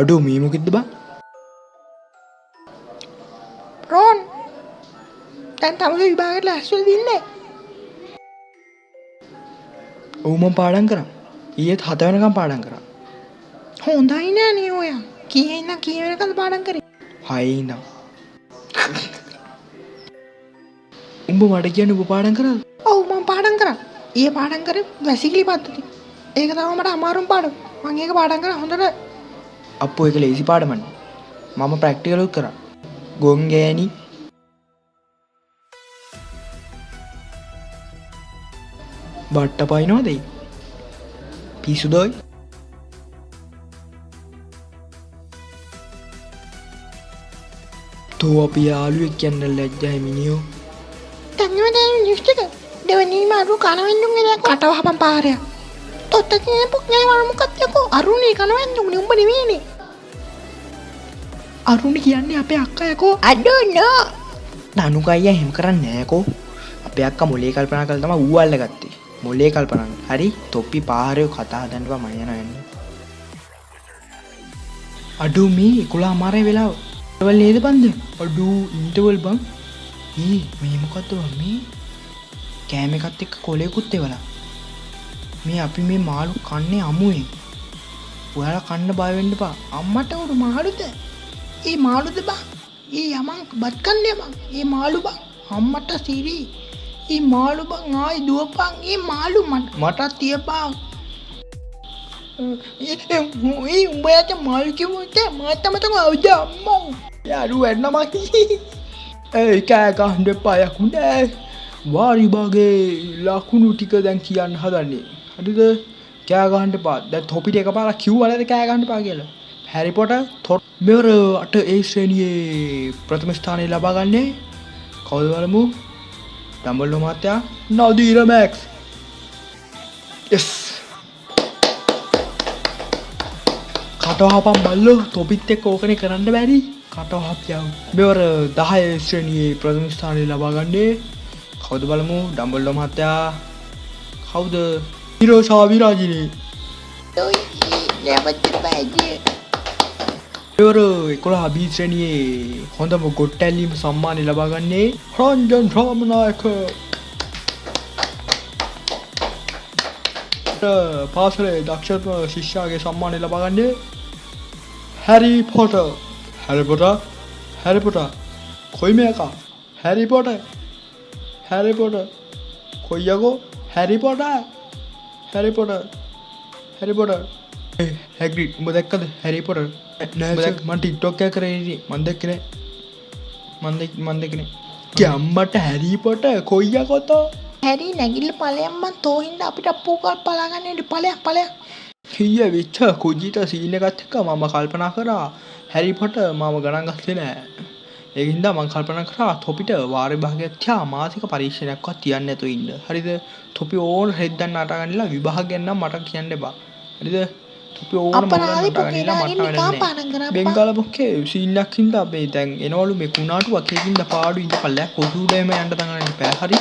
අඩෝ මේ මොකෙද්ද බං? රෝන් දැන් තමයි විභාගයට ලැස්තිලා දින්නේ. ඔව් මම පාඩම් කරා. ඊයේත් 7 වෙනකම් පාඩම් කරා. හොඳයි නෑනේ ඔයා. කීයේ ඉඳන් කී වෙනකම්ද පාඩම් කරේ? 6 ඉඳන්. උඹ මට කියන්නේ ඔබ පාඩම් කරාද? ඔව් මම පාඩම් කරා. ඊයේ පාඩම් කරේ වැසිකිලි පද්ධතිය. ඒක තමයි මට අමාරුම පාඩම. මම ඒක පාඩම් කරා හොඳට. අප්පෝ ඒක ලේසි පාඩමක්. මම ප්‍රැක්ටිකල් උත් කරා. ගොන් ගෑණි බට්ට පයින්නවද? පිසුදොයි. තෝ අපි යාළුවෙක් කියන්න ලැජ්ජයි මිනියෝ. තන්නවද ලිස්ට් එක? දෙවෙනි මාරු කනවෙන්නුගේ දැන් කටවහපන් පාරයක්. තොත්ත කියන පුක් නෑ වර මොකක්ද යකෝ? අරුණේ කනවෙන්නුනේ උඹ නෙවෙයිනේ. අරුණ කියන්නේ අපේ අක්කා යකෝ. අඩෝ නෝ. නනුකයි එහෙම කරන්නේ නෑකෝ. අපේ අක්කා මොලේ කල්පනා කරලා තමයි ඌ අල්ලගත්තේ. මොලේ කල්පනා. හරි තොප්පි පාරේ කතා හදන්න බා මම යනවා යන්න. අඩෝ මේ 11 මාරේ වෙලාව. ඉන්ටර්වල් නේද බන්ද? අඩෝ ඉන්ටර්වල් බං. මේ මොකද්ද බං මේ? කෑම එකත් එක්ක කොලේකුත් එවලා. මේ අපි මේ මාළු කන්නේ අමුයෙන්. ඔයාලා කන්න බය වෙන්න එපා. අම්මට උරු මාළුද? ඒ මාළුද බං? ඒ යමන් බත් කන්නේ බං. ඒ මාළු බං. අම්මට සිරි. ඒ මාළු බං ආයි දුවපන්. ඒ මාළු මට තියපන්. ඒ උඹට මාළු කිව්වොත් මට තමයි අවුද අම්මෝ. යාළු වෙන්නම ඒ කෑ ගහන්න එපා යකුනේ. වාරි බාගේ ලකුණු ටික දැන් කියන්න හදන්නේ. හරිද? කෑ ගහන්න එපා. දැන් තොපිට එකපාරක් කිව්වා නේද කෑ ගහන්න එපා කියලා. හැරි පොටර් මෙවර 8 A ශ්‍රේණියේ ප්‍රථම ස්ථානය ලබා ගන්නේ කවුද බලමු? ඩම්බල්ඩෝ මහත්තයා නදීර මැක්ස්. yes. කටවහපන් බල්ලෝ තොපිත් එක්ක ඕකනේ කරන්න බැරි. කටවහපියව. මෙවර 10 A ශ්‍රේණියේ ප්‍රථම ස්ථානය ලබා ගන්නේ කවුද බලමු? ඩම්බල්ඩෝ මහත්තයා. කවුද? හිරෝෂා විරාජිනී. නැවත බැදී. මෙවර 11 B ශ්‍රේණියේ හොඳම ගොට්ටැලීම සම්මානය ලබා ගන්නේ රංජන් රාමනායක. පාසලේ දක්ෂතම ශිෂ්‍යයාගේ සම්මානය ලබා ගන්නේ හැරි පොටර්. හැරි පොටර්. හැරි පොටර්. කොයි මේකා? හැරි පොටර්. හැරි පොටර්. කොයියකෝ? හැරි පොටර්. හැරි පොටර්. හැරි පොටර්. හැග්‍රිඩ් උඹ දැක්කද හැරි පොටර්? නෑ මම ටික්ටොක් එක කරේ ඉන්නේ. මම දැක්කේ නෑ. මම දැක්කේ නෑ. කැම්මට හැරි පොටර් කොයියකෝ තෝ? හැරි නැගිල්ල ඵලයන් මන් තෝහින්ද අපිට පූකල් පලා ගන්න ඉන්න ඵලයක්. කීය වෙච්ච කුජිට සීන් එකත් එක්ක මම කල්පනා කරා හැරි පොටර් මම ගණන් ගත්තේ නෑ. ඒකින්ද මම කල්පනා කරා තොපිට වාර විභාගයක් තියා මාසික පරීක්ෂණයක්වත් තියන්න නැතුව ඉන්න. හරිද? තොපි ඕන රෙද්දන්න අට ගන්නලා විභාගයක් නම් මට කියන්න එපා. හරිද? තොපි ඕන මොකක්ද අට ගන්නලා මට වැඩන්නේ. බෙන්ගාල බොක්කේ සීන් එකක් හින්දා මේ දැන් එනවලු මේ කුණාටු වකේකින්ද පාඩු ඉඳ පල්ලයක් කොසුඩේම යන්න තංගන්න බෑ. හරි?